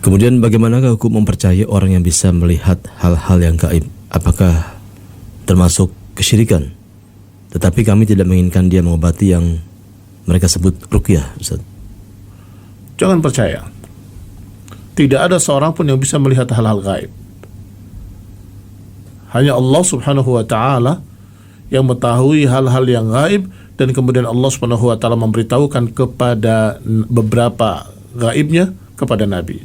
Kemudian bagaimanakah hukum mempercayai orang yang bisa melihat hal-hal yang gaib? Apakah termasuk kesyirikan? Tetapi kami tidak menginginkan dia mengobati yang mereka sebut ruqyah, Ustaz. Jangan percaya. Tidak ada seorang pun yang bisa melihat hal-hal gaib. Hanya Allah subhanahu wa ta'ala yang mengetahui hal-hal yang gaib, dan kemudian Allah subhanahu wa ta'ala memberitahukan kepada beberapa gaibnya kepada Nabi,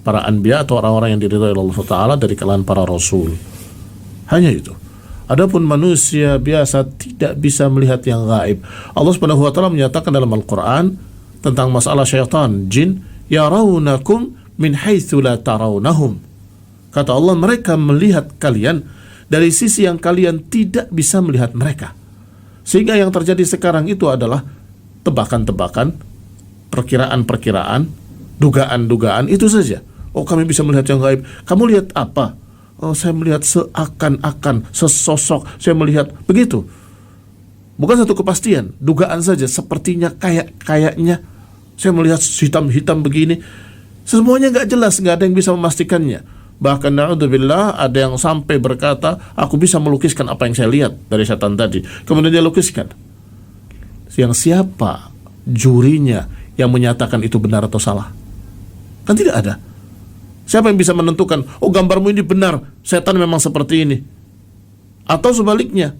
para anbiya atau orang-orang yang diridhai oleh Allah Ta'ala dari kalangan para rasul. Hanya itu. Adapun manusia biasa tidak bisa melihat yang gaib. Allah Subhanahu wa taala menyatakan dalam Al-Qur'an tentang masalah syaitan, jin, yarawnakum min haitsu la tarawnahum. Kata Allah, mereka melihat kalian dari sisi yang kalian tidak bisa melihat mereka. Sehingga yang terjadi sekarang itu adalah tebakan-tebakan, perkiraan-perkiraan, dugaan-dugaan, itu saja. Oh, kami bisa melihat yang gaib. Kamu lihat apa? Oh, saya melihat seakan-akan, sesosok. Saya melihat begitu. Bukan satu kepastian, dugaan saja. Sepertinya, kayaknya. Saya melihat hitam-hitam begini. Semuanya nggak jelas, nggak ada yang bisa memastikannya. Bahkan na'udzubillah, ada yang sampai berkata, aku bisa melukiskan apa yang saya lihat dari setan tadi. Kemudian dia lukiskan. Yang siapa jurinya yang menyatakan itu benar atau salah? Kan tidak ada. Siapa yang bisa menentukan, oh gambarmu ini benar, setan memang seperti ini? Atau sebaliknya,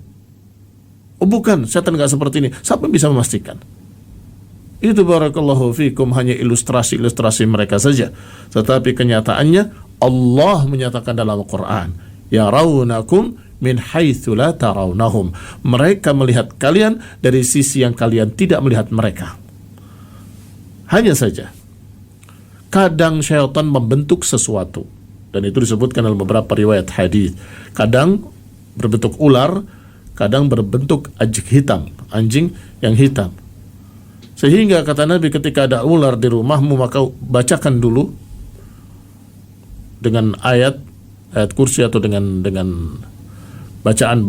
oh bukan, setan nggak seperti ini. Siapa yang bisa memastikan? Itu barakallahu fikum hanya ilustrasi-ilustrasi mereka saja. Tetapi kenyataannya Allah menyatakan dalam Al-Quran, yarawnakum min haitsu la tarawnahum. Mereka melihat kalian dari sisi yang kalian tidak melihat mereka. Hanya saja kadang syaitan membentuk sesuatu, dan itu disebutkan dalam beberapa riwayat hadis. Kadang berbentuk ular, kadang berbentuk anjing yang hitam. Sehingga kata Nabi, ketika ada ular di rumahmu, maka bacakan dulu dengan ayat kursi atau dengan bacaan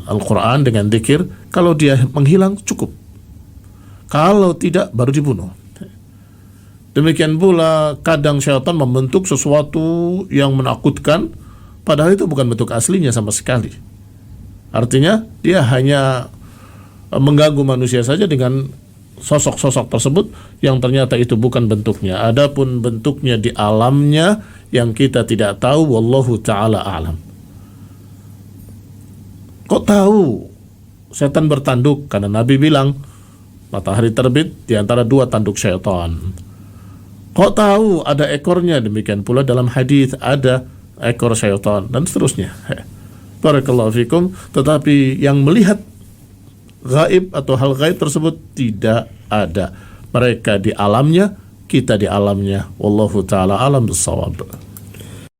Al-Quran, dengan dzikir. Kalau dia menghilang cukup, kalau tidak baru dibunuh. Demikian pula kadang syaitan membentuk sesuatu yang menakutkan, padahal itu bukan bentuk aslinya sama sekali. Artinya dia hanya mengganggu manusia saja dengan sosok-sosok tersebut yang ternyata itu bukan bentuknya. Adapun bentuknya di alamnya yang kita tidak tahu, wallahu ta'ala a'lam. Kok tahu setan bertanduk? Karena Nabi bilang matahari terbit di antara dua tanduk syaitan. Kok tahu ada ekornya? Demikian pula dalam hadis ada ekor syaitan, dan seterusnya. Barakallahu fikum. Tetapi yang melihat gaib atau hal gaib tersebut tidak ada. Mereka di alamnya, kita di alamnya. Wallahu ta'ala alam bissawab.